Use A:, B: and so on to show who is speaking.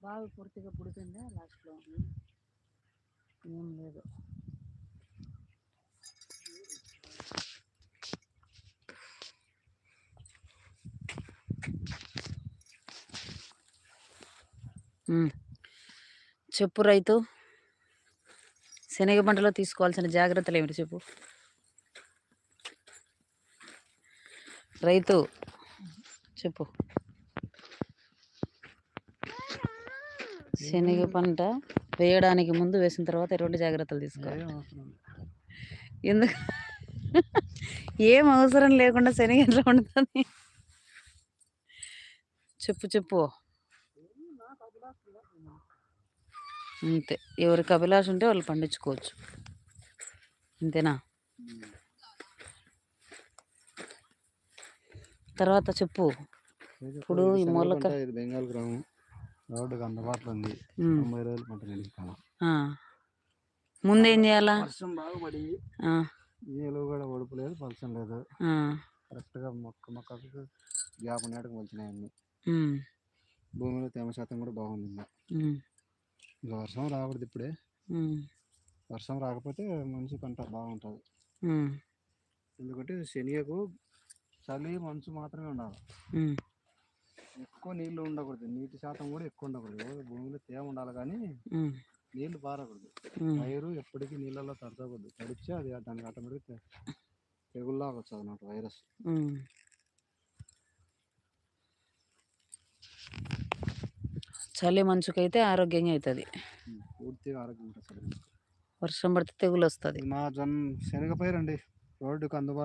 A: బాగా పూర్తిగా పుడిపోయిందా లాస్ట్లో? ఏం లేదు. చెప్పు రైతు, శనగ పంటలో తీసుకోవాల్సిన జాగ్రత్తలు ఏమిటి చెప్పు రైతు, చెప్పు. శనగ పంట వేయడానికి ముందు వేసిన తర్వాత ఎటువంటి జాగ్రత్తలు తీసుకోవాలి? ఎందుకు ఏం అవసరం లేకుండా శనగ ఎట్లా ఉంటుంది? చెప్పు. అంతే, ఎవరికి అభిలాష ఉంటే వాళ్ళు పండించుకోవచ్చు, అంతేనా? తర్వాత చెప్పు. ఇప్పుడు ఈ మొలక
B: బెంగాల్ గ్రామం రోడ్డుకి అందుబాటులో ఉంది. 90 రోజులు పంట నిలుస్తాను.
A: ముందేం చేయాలా?
B: వర్షం బాగా పడింది, నీళ్ళు కూడా ఒడుపులేదు, పలసం లేదు. కరెక్ట్గా మొక్కకు గ్యాప్ నేటకు వచ్చినాయి. భూమిలో తేమ శాతం కూడా బాగుంది. ఇంకా వర్షం రాకూడదు ఇప్పుడే. వర్షం రాకపోతే మంచి పంట బాగుంటుంది. ఎందుకంటే శనగకు చలి మంచు మాత్రమే ఉండాలి, ఎక్కువ నీళ్లు ఉండకూడదు, నీటి శాతం కూడా ఎక్కువ ఉండకూడదు. భూమిలో తేమ ఉండాలి కానీ నీళ్లు పారకూడదు. వైరు ఎప్పటికీ నీళ్ళలో తడచకూడదు, తడిస్తే అది దానికి ఆటోమేటిక్ తెగుల్లాగా వచ్చదు అన్నమాట, వైరస్.
A: చలి మంచుకైతే ఆరోగ్యంగా అవుతుంది,
B: పూర్తిగా ఆరోగ్యం ఉంటుంది.
A: వర్షం పడితే తెగులు వస్తుంది.
B: మా శనగ పైరు అండి, రోడ్డుకు అందుబాటులో